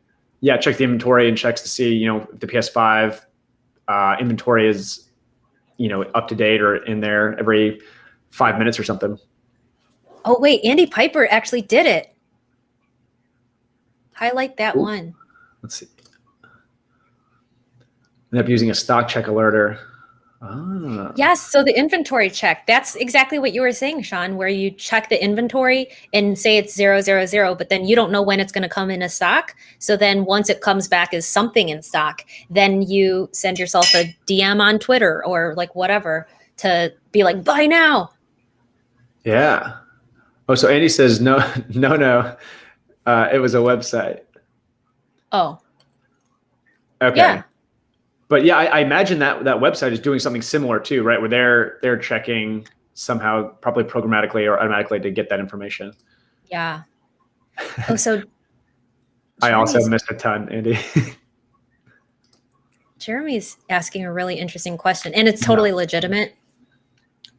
Checks the inventory and checks to see, if the PS5 inventory is, up to date or in there every 5 minutes or something. Oh, wait, Andy Piper actually did it. Highlight that Ooh. one. Let's see. End up using a stock check alerter. Ah. Yes, so the inventory check, that's exactly what you were saying, Sean, where you check the inventory and say it's 000, but then you don't know when it's going to come in a stock. So then once it comes back as something in stock, then you send yourself a DM on Twitter or like whatever to be like, buy now. Yeah. Oh, so Andy says, no. It was a website. Oh. Okay. Yeah. But yeah, I imagine that website is doing something similar too, right? Where they're checking somehow, probably programmatically or automatically to get that information. Yeah. Oh, so I also missed a ton, Andy. Jeremy's asking a really interesting question, and it's totally legitimate.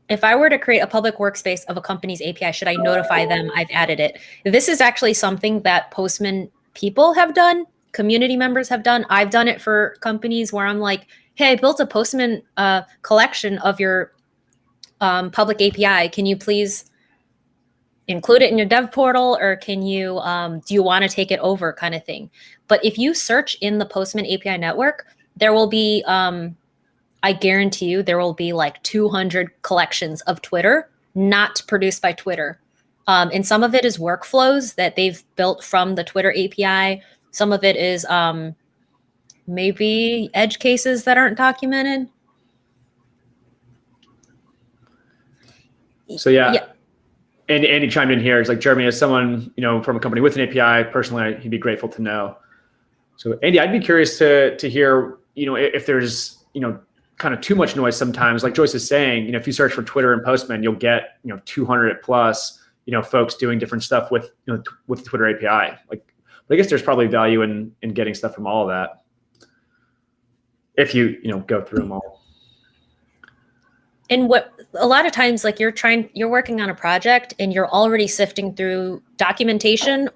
if I were to create a public workspace of a company's API, should I notify them I've added it? This is actually something that Postman people have done, community members have done. I've done it for companies where I'm like, hey, I built a Postman collection of your public API. Can you please include it in your dev portal, or can you, do you want to take it over, kind of thing? But if you search in the Postman API network, there will be, I guarantee you, there will be like 200 collections of Twitter, not produced by Twitter. And some of it is workflows that they've built from the Twitter API. Some of it is maybe edge cases that aren't documented. So yeah. And Andy chimed in here. It's like, Jeremy, as someone, from a company with an API, personally, he'd be grateful to know. So Andy, I'd be curious to hear, if there's, kind of too much noise sometimes. Like Joyce is saying, if you search for Twitter and Postman, you'll get, 200 plus, folks doing different stuff with, with the Twitter API. But I guess there's probably value in getting stuff from all of that, if you, go through them all. And what a lot of times, like you're working on a project and you're already sifting through documentation,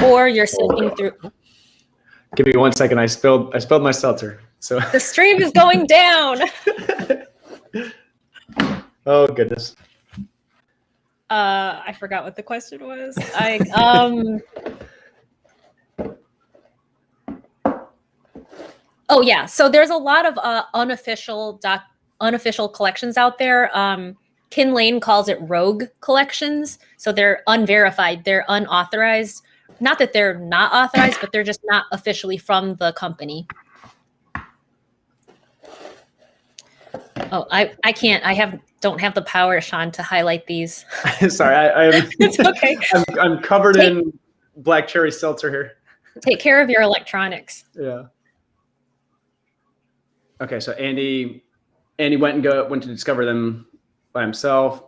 or you're sifting through. Give me 1 second. I spilled my seltzer. So the stream is going down. Oh goodness. I forgot what the question was. Oh yeah. So there's a lot of unofficial collections out there. Kin Lane calls it rogue collections. So they're unverified, they're unauthorized. Not that they're not authorized, but they're just not officially from the company. Oh, I can't. Don't have the power, Sean, to highlight these. Sorry, it's okay. I'm covered in black cherry seltzer here. Take care of your electronics. Yeah. Okay, so Andy went to discover them by himself.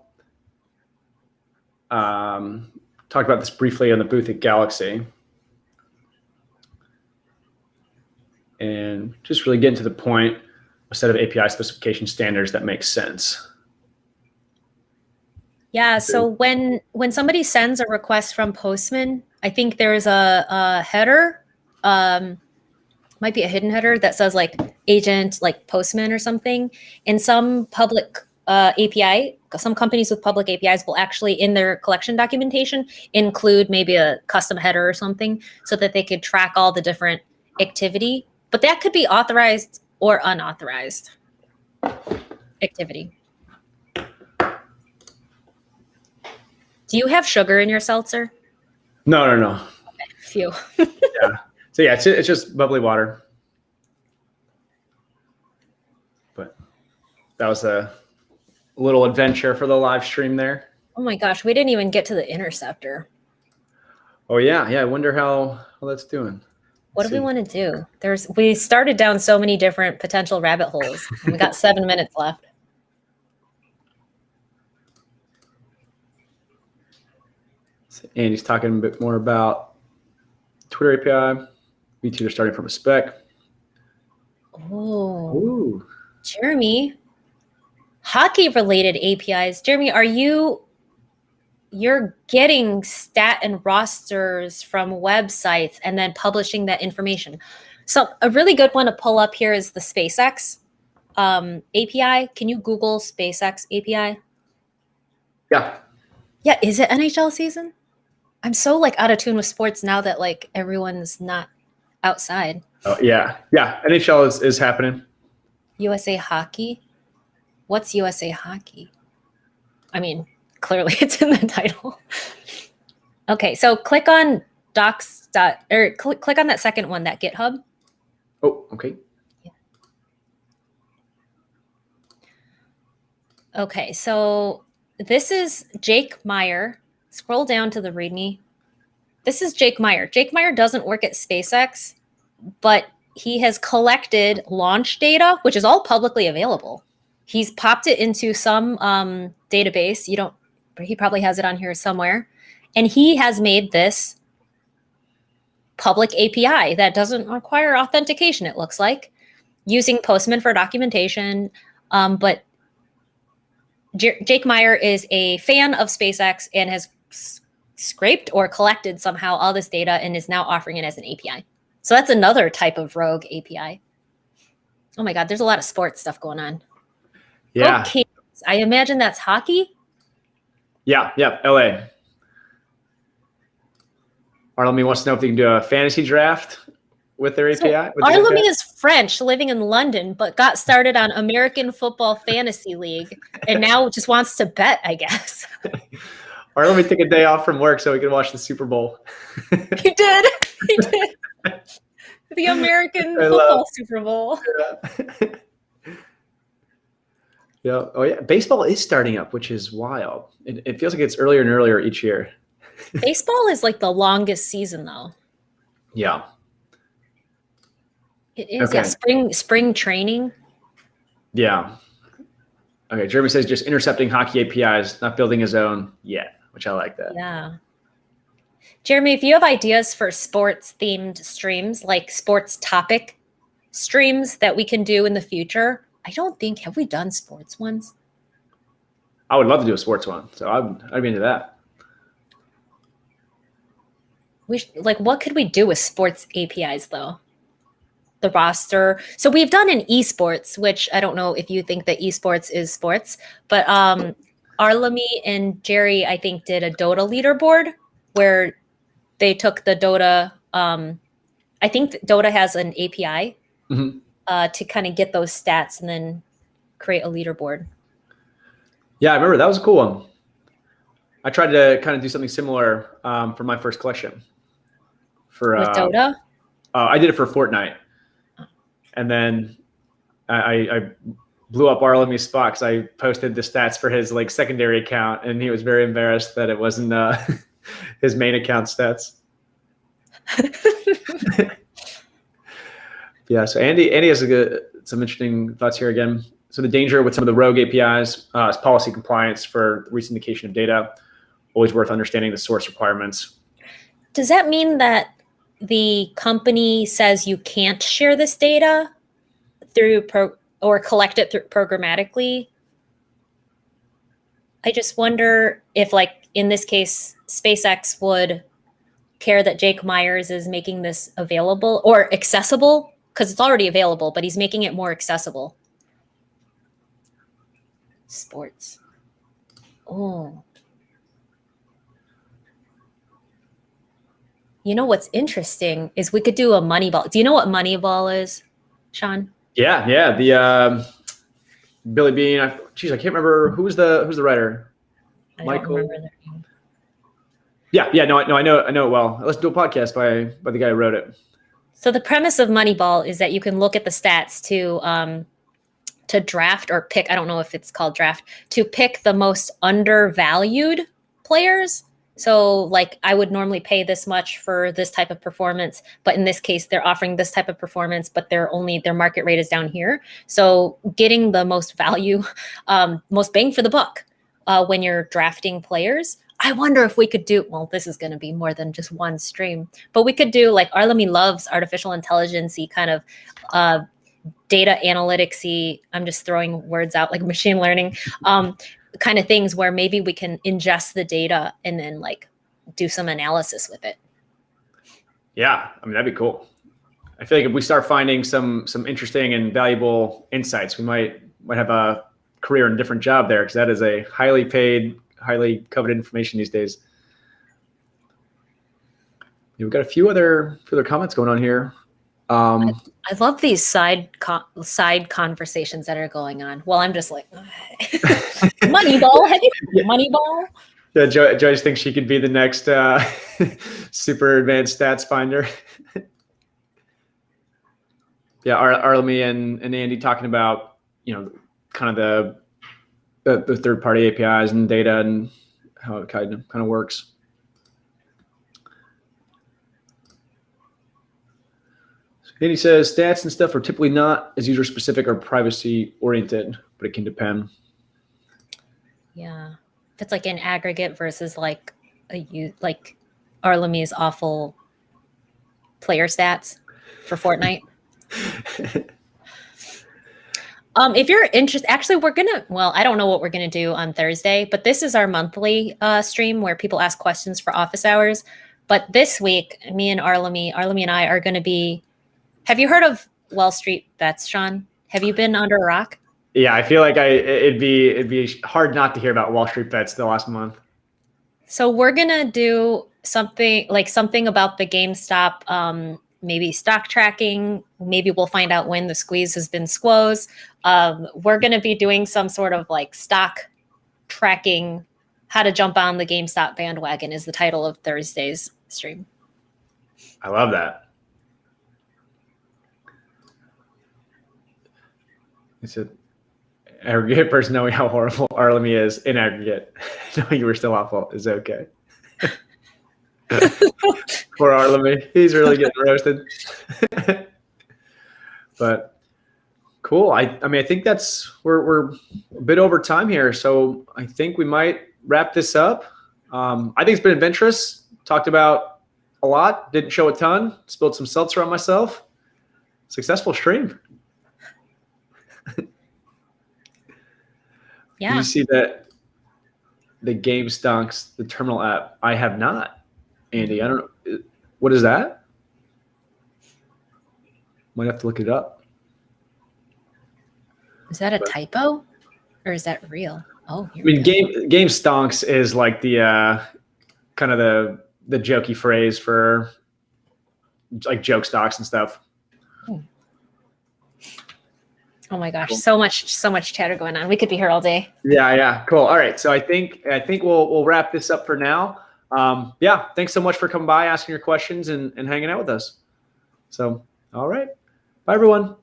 Talked about this briefly on the booth at Galaxy. And just really getting to the point, a set of API specification standards that makes sense. Yeah, so when somebody sends a request from Postman, I think there's a header, might be a hidden header that says like agent, like Postman or something. And some public API, some companies with public APIs will actually in their collection documentation include maybe a custom header or something so that they could track all the different activity. But that could be authorized or unauthorized activity. Do you have sugar in your seltzer? No. Okay, phew. Yeah. So yeah, it's just bubbly water. But that was a little adventure for the live stream there. Oh my gosh, we didn't even get to the Interceptor. Oh yeah. I wonder how that's doing. What do we want to do? We started down so many different potential rabbit holes. And we got 7 minutes left. So Andy's talking a bit more about Twitter API. We two are starting from a spec. Oh, ooh. Jeremy, hockey-related APIs. Jeremy, you're getting stat and rosters from websites and then publishing that information. So a really good one to pull up here is the SpaceX API. Can you Google SpaceX API? Yeah. Yeah, is it NHL season? I'm so like out of tune with sports now that like everyone's not outside. Oh yeah. NHL is happening. USA Hockey. What's USA Hockey? I mean, clearly it's in the title. Okay, so click on click on that second one, that GitHub. Oh, okay. Yeah. Okay, so this is Jake Meyer. Scroll down to the README. This is Jake Meyer. Jake Meyer doesn't work at SpaceX, but he has collected launch data, which is all publicly available. He's popped it into some database. He probably has it on here somewhere. And he has made this public API that doesn't require authentication, it looks like, using Postman for documentation. But Jake Meyer is a fan of SpaceX and has scraped or collected somehow all this data and is now offering it as an API. So that's another type of rogue API. Oh my God, there's a lot of sports stuff going on. Yeah. Okay. I imagine that's hockey. Yeah. LA. Arlemy wants to know if they can do a fantasy draft with their API. Arlemy is French, living in London, but got started on American Football Fantasy League and now just wants to bet, I guess. Arlemy took a day off from work so we could watch the Super Bowl. He did. The American Football Super Bowl. Yeah. Oh yeah. Baseball is starting up, which is wild. It feels like it's earlier and earlier each year. Baseball is like the longest season though. Yeah. It is. Okay. Yeah. Spring training. Yeah. Okay. Jeremy says just intercepting hockey APIs, not building his own yet, which I like that. Yeah. Jeremy, if you have ideas for sports themed streams, like sports topic streams that we can do in the future, have we done sports ones? I would love to do a sports one. So I'd be into that. What could we do with sports APIs though? The roster. So we've done an esports, which I don't know if you think that esports is sports, but Arlemy and Jerry, I think, did a Dota leaderboard where they took the Dota. I think Dota has an API to kind of get those stats and then create a leaderboard. Yeah, I remember that was a cool one. I tried to kind of do something similar for my first collection. With Dota? I did it for Fortnite. And then I blew up Arlemy's spot because I posted the stats for his like secondary account, and he was very embarrassed that it wasn't his main account stats. Yeah, so Andy has some interesting thoughts here again. So the danger with some of the rogue APIs is policy compliance for resyndication of data. Always worth understanding the source requirements. Does that mean that the company says you can't share this data through or collect it through programmatically? I just wonder if, like in this case, SpaceX would care that Jake Myers is making this available or accessible, because it's already available, but he's making it more accessible. Sports. Oh. You know what's interesting is we could do a Moneyball. Do you know what Moneyball is, Sean? Yeah. The Billy Bean. I can't remember who's the writer. Michael. Don't remember their name. Yeah. No, I know it well. Let's do a podcast by the guy who wrote it. So the premise of Moneyball is that you can look at the stats to draft or pick. I don't know if it's called draft, to pick the most undervalued players. So like I would normally pay this much for this type of performance, but in this case, they're offering this type of performance, but their market rate is down here. So getting the most value, most bang for the buck when you're drafting players. I wonder if we could do, well, this is going to be more than just one stream, but we could do like Arlemy loves artificial intelligence-y kind of data analytics-y, I'm just throwing words out like machine learning, kind of things where maybe we can ingest the data and then like do some analysis with it. Yeah, I mean, that'd be cool. I feel like if we start finding some interesting and valuable insights, we might have a career in a different job there, because that is a highly paid, highly coveted information these days. Yeah, we've got a few other comments going on here. I love these side conversations that are going on. Well, I'm just like, Moneyball. Have you Moneyball? Yeah, Joyce thinks she could be the next super advanced stats finder. Yeah, Arlemy and Andy talking about, kind of the third-party APIs and data and how it kind of works. Andy says stats and stuff are typically not as user-specific or privacy-oriented, but it can depend. Yeah, if it's like an aggregate versus like like Arlemy's awful player stats for Fortnite. If you're interested, actually, I don't know what we're gonna do on Thursday, but this is our monthly stream where people ask questions for office hours. But this week, me and Arlemy and I are gonna be. Have you heard of Wall Street Bets, Sean? Have you been under a rock? Yeah, I feel like it'd be hard not to hear about Wall Street Bets the last month. So we're gonna do something about the GameStop, maybe stock tracking. Maybe we'll find out when the squeeze has been squoze. We're gonna be doing some sort of like stock tracking. How to jump on the GameStop bandwagon is the title of Thursday's stream. I love that. It's an aggregate person knowing how horrible Arlemy is in aggregate, knowing you were still awful is okay. Poor Arlemy, he's really getting roasted. But cool. I mean, I think we're a bit over time here, so I think we might wrap this up. I think it's been adventurous. Talked about a lot, didn't show a ton, spilled some seltzer on myself. Successful stream. Yeah. Did you see that the GameStop, the terminal app? I have not, Andy. I don't know. What is that? Might have to look it up. Is that a typo or is that real? Oh, I mean, game stonks is like the kind of the jokey phrase for like joke stocks and stuff. Oh my gosh, so much chatter going on. We could be here all day. Yeah, cool. All right, so I think we'll wrap this up for now. Yeah, thanks so much for coming by, asking your questions, and hanging out with us. So, all right, bye everyone.